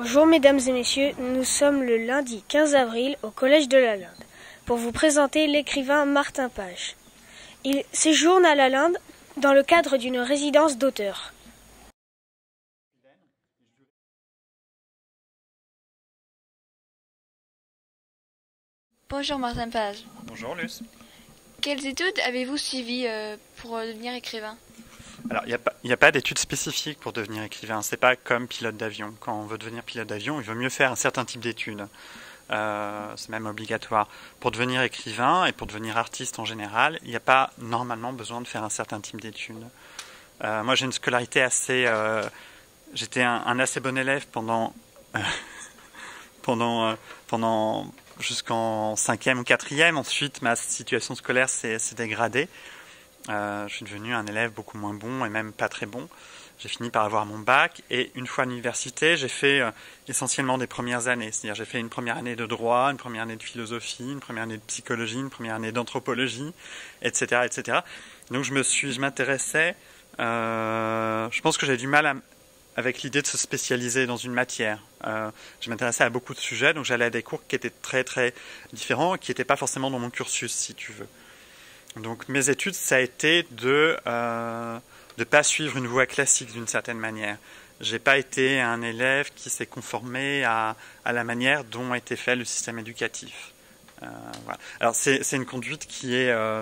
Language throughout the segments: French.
Bonjour mesdames et messieurs, nous sommes le lundi 15 avril au Collège de la Linde pour vous présenter l'écrivain Martin Page. Il séjourne à la Linde dans le cadre d'une résidence d'auteur. Bonjour Martin Page. Bonjour Luce. Quelles études avez-vous suivies pour devenir écrivain? Alors, il n'y a pas d'études spécifiques pour devenir écrivain. C'est pas comme pilote d'avion. Quand on veut devenir pilote d'avion, il vaut mieux faire un certain type d'études. C'est même obligatoire. Pour devenir écrivain et pour devenir artiste en général, il n'y a pas normalement besoin de faire un certain type d'études. Moi, j'ai une scolarité assez... j'étais un assez bon élève pendant jusqu'en 5e ou 4e. Ensuite, ma situation scolaire s'est dégradée. Je suis devenu un élève beaucoup moins bon et même pas très bon. J'ai fini par avoir mon bac et une fois à l'université, j'ai fait essentiellement des premières années. C'est-à-dire j'ai fait une première année de droit, une première année de philosophie, une première année de psychologie, une première année d'anthropologie, etc., etc. Donc je m'intéressais. Je pense que j'ai du mal avec l'idée de se spécialiser dans une matière. Je m'intéressais à beaucoup de sujets, donc j'allais à des cours qui étaient très très différents, qui n'étaient pas forcément dans mon cursus, si tu veux. Donc mes études, ça a été de pas suivre une voie classique d'une certaine manière. J'ai pas été un élève qui s'est conformé à la manière dont a été fait le système éducatif. Voilà. Alors c'est une conduite qui est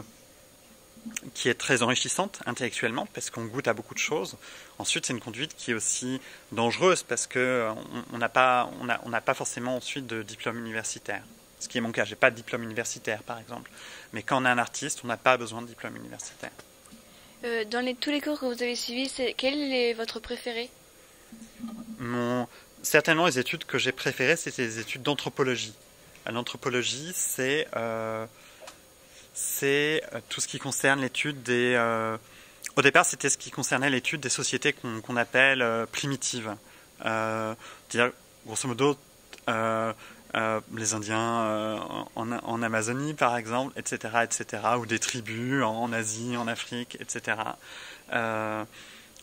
très enrichissante intellectuellement parce qu'on goûte à beaucoup de choses. Ensuite, c'est une conduite qui est aussi dangereuse parce que on n'a pas forcément ensuite de diplôme universitaire. Ce qui est mon cas, j'ai pas de diplôme universitaire par exemple. Mais quand on est un artiste, on n'a pas besoin de diplôme universitaire. Dans tous les cours que vous avez suivis, quel est votre préféré? Certainement, les études que j'ai préférées, c'était les études d'anthropologie. L'anthropologie, c'est tout ce qui concerne l'étude des... Au départ, c'était ce qui concernait l'étude des sociétés qu'on appelle primitives. C'est-à-dire, grosso modo, les Indiens en Amazonie, par exemple, etc., etc., ou des tribus en Asie, en Afrique, etc.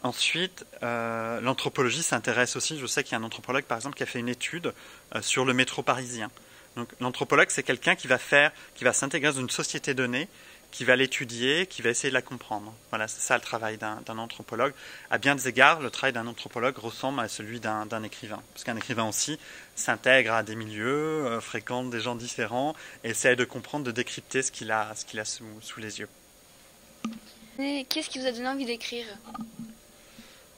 Ensuite, l'anthropologie s'intéresse aussi, je sais qu'il y a un anthropologue, par exemple, qui a fait une étude sur le métro parisien. Donc, l'anthropologue, c'est quelqu'un qui va s'intégrer dans une société donnée, qui va l'étudier, qui va essayer de la comprendre. Voilà, c'est ça le travail d'un anthropologue. À bien des égards, le travail d'un anthropologue ressemble à celui d'un écrivain. Parce qu'un écrivain aussi s'intègre à des milieux, fréquente des gens différents, et essaie de comprendre, de décrypter ce qu'il a sous les yeux. Et qu'est-ce qui vous a donné envie d'écrire?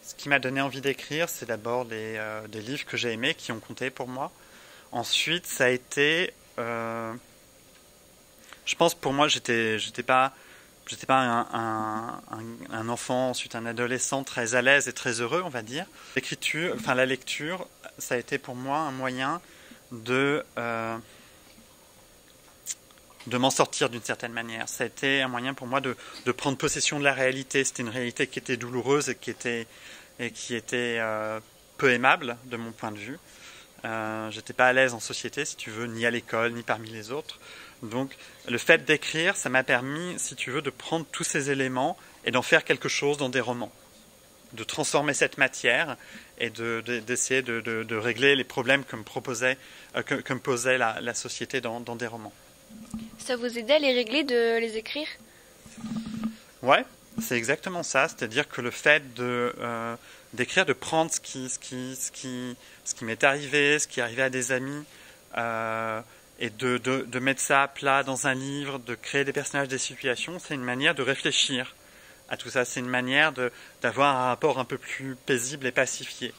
Ce qui m'a donné envie d'écrire, c'est d'abord des livres que j'ai aimés, qui ont compté pour moi. Ensuite, ça a été... je pense pour moi, j'étais pas un enfant, ensuite un adolescent très à l'aise et très heureux, on va dire. La lecture, ça a été pour moi un moyen de m'en sortir d'une certaine manière. Ça a été un moyen pour moi de prendre possession de la réalité. C'était une réalité qui était douloureuse et qui était peu aimable de mon point de vue. J'étais pas à l'aise en société, si tu veux, ni à l'école, ni parmi les autres. Donc, le fait d'écrire, ça m'a permis, si tu veux, de prendre tous ces éléments et d'en faire quelque chose dans des romans. De transformer cette matière et d'essayer de régler les problèmes que me posait la société dans des romans. Ça vous aidait à les régler, de les écrire? Ouais, c'est exactement ça. C'est-à-dire que le fait d'écrire, de prendre ce qui m'est arrivé, ce qui est arrivé à des amis, et de mettre ça à plat dans un livre, de créer des personnages, des situations, c'est une manière de réfléchir à tout ça. C'est une manière d'avoir un rapport un peu plus paisible et pacifié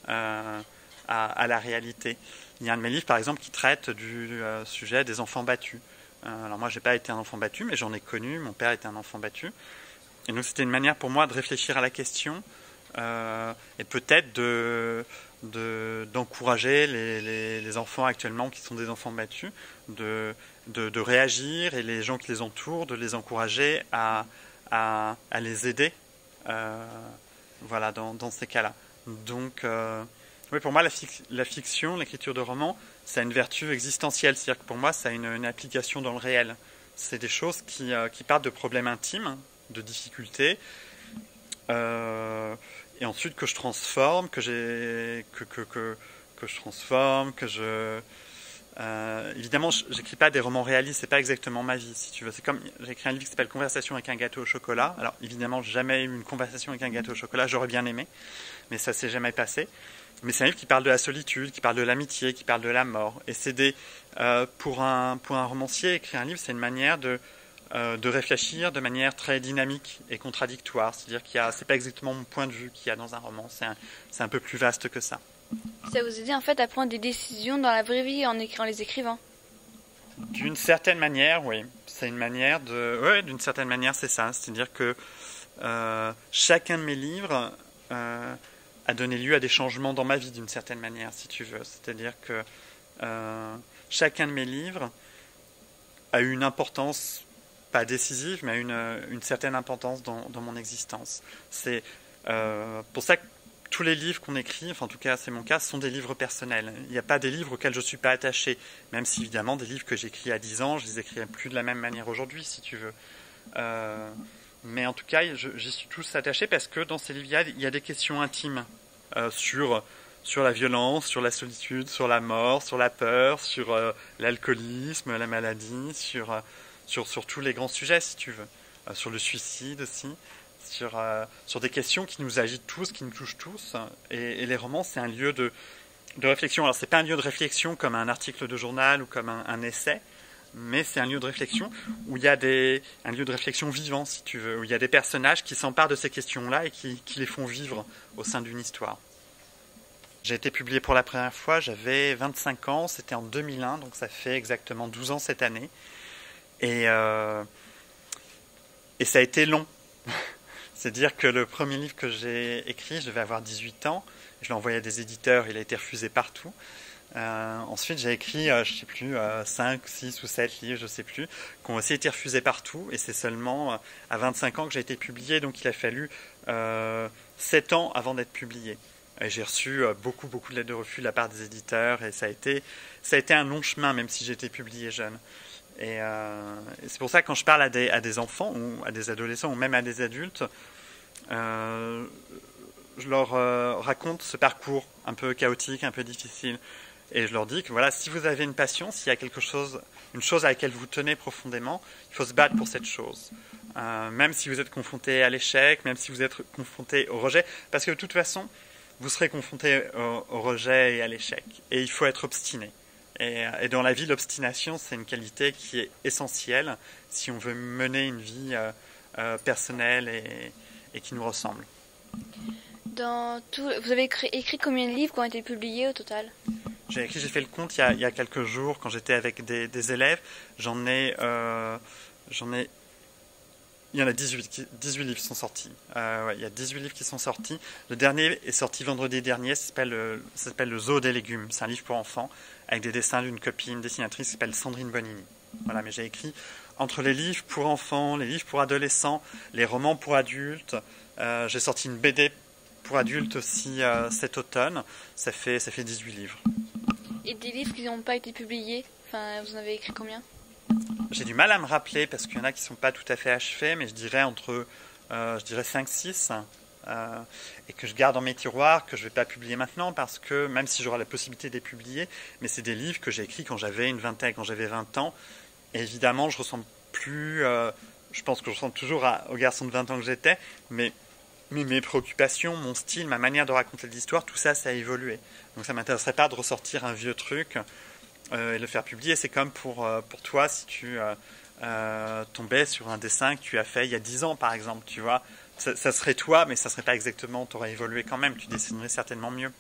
à la réalité. Il y a un de mes livres, par exemple, qui traite du sujet des enfants battus. Alors moi, j'ai pas été un enfant battu, mais j'en ai connu. Mon père était un enfant battu. Et donc, c'était une manière pour moi de réfléchir à la question et peut-être d'encourager les enfants actuellement qui sont des enfants battus, de réagir, et les gens qui les entourent, de les encourager à les aider voilà, dans ces cas-là. Donc, oui, pour moi, la fiction, l'écriture de romans, ça a une vertu existentielle. C'est-à-dire que pour moi, ça a une application dans le réel. C'est des choses qui partent de problèmes intimes, de difficultés, et ensuite que je transforme, que que je transforme, évidemment, j'écris pas des romans réalistes, c'est pas exactement ma vie, si tu veux. C'est comme, j'ai écrit un livre qui s'appelle Conversation avec un gâteau au chocolat. Alors, évidemment, j'ai jamais eu une conversation avec un gâteau au chocolat, j'aurais bien aimé, mais ça s'est jamais passé. Mais c'est un livre qui parle de la solitude, qui parle de l'amitié, qui parle de la mort. Et c'est pour un romancier, écrire un livre, c'est une manière de réfléchir de manière très dynamique et contradictoire. C'est-à-dire c'est pas exactement mon point de vue qu'il y a dans un roman, c'est un peu plus vaste que ça. Ça vous aide en fait à prendre des décisions dans la vraie vie en écrivant les écrivains? D'une certaine manière, oui. C'est une manière ouais, d'une certaine manière, c'est ça. C'est-à-dire que chacun de mes livres a donné lieu à des changements dans ma vie, d'une certaine manière, si tu veux. C'est-à-dire que chacun de mes livres a eu une importance, pas décisive, mais une certaine importance dans mon existence. C'est pour ça que tous les livres qu'on écrit, enfin en tout cas c'est mon cas, sont des livres personnels. Il n'y a pas des livres auxquels je ne suis pas attaché, même si évidemment des livres que j'écris à 10 ans, je les écrirai plus de la même manière aujourd'hui, si tu veux. Mais en tout cas, j'y suis tous attaché parce que dans ces livres, il y a des questions intimes sur la violence, sur la solitude, sur la mort, sur la peur, sur l'alcoolisme, la maladie, sur tous les grands sujets, si tu veux. Sur le suicide aussi. Sur des questions qui nous agitent tous, qui nous touchent tous. Et les romans, c'est un lieu de réflexion. Alors, c'est pas un lieu de réflexion comme un article de journal ou comme un essai, mais c'est un lieu de réflexion où il y a un lieu de réflexion vivant, si tu veux, où il y a des personnages qui s'emparent de ces questions-là et qui les font vivre au sein d'une histoire. J'ai été publié pour la première fois, j'avais 25 ans, c'était en 2001, donc ça fait exactement 12 ans cette année. Et ça a été long. C'est-à-dire que le premier livre que j'ai écrit, je devais avoir 18 ans. Je l'ai envoyé à des éditeurs, il a été refusé partout. Ensuite, j'ai écrit, je ne sais plus, 5, 6 ou 7 livres, je ne sais plus, qui ont aussi été refusés partout. Et c'est seulement à 25 ans que j'ai été publié. Donc il a fallu 7 ans avant d'être publié. Et j'ai reçu beaucoup de lettres de refus de la part des éditeurs. Et ça a été un long chemin, même si j'ai été publié jeune. Et c'est pour ça que quand je parle à des enfants ou à des adolescents ou même à des adultes, je leur raconte ce parcours un peu chaotique, un peu difficile. Et je leur dis que voilà, si vous avez une passion, s'il y a une chose à laquelle vous tenez profondément, il faut se battre pour cette chose. Même si vous êtes confronté à l'échec, même si vous êtes confronté au rejet, parce que de toute façon, vous serez confronté au rejet et à l'échec. Et il faut être obstiné. Et dans la vie, l'obstination, c'est une qualité qui est essentielle si on veut mener une vie personnelle et qui nous ressemble. Vous avez écrit combien de livres qui ont été publiés au total? J'ai fait le compte il y a quelques jours quand j'étais avec des élèves. Il y en a 18 livres qui sont sortis. Il y a 18 livres qui sont sortis. Le dernier est sorti vendredi dernier. Ça s'appelle Le Zoo des légumes. C'est un livre pour enfants avec des dessins d'une copine dessinatrice qui s'appelle Sandrine Bonini. Voilà, mais j'ai écrit entre les livres pour enfants, les livres pour adolescents, les romans pour adultes. J'ai sorti une BD pour adultes aussi cet automne. Ça fait 18 livres. Et des livres qui n'ont pas été publiés, vous en avez écrit combien? J'ai du mal à me rappeler parce qu'il y en a qui ne sont pas tout à fait achevés, mais je dirais 5-6 et que je garde dans mes tiroirs, que je ne vais pas publier maintenant parce que même si j'aurai la possibilité de les publier, mais c'est des livres que j'ai écrits quand j'avais une vingtaine, quand j'avais 20 ans. Et évidemment, je ressemble plus, je pense que je ressemble toujours au garçon de 20 ans que j'étais, mais mes préoccupations, mon style, ma manière de raconter l'histoire, tout ça, ça a évolué. Donc ça ne m'intéresserait pas de ressortir un vieux truc et le faire publier. C'est comme pour toi si tu tombais sur un dessin que tu as fait il y a 10 ans par exemple, tu vois. Ça serait toi, mais ça serait pas exactement, tu aurais évolué quand même, tu dessinerais certainement mieux.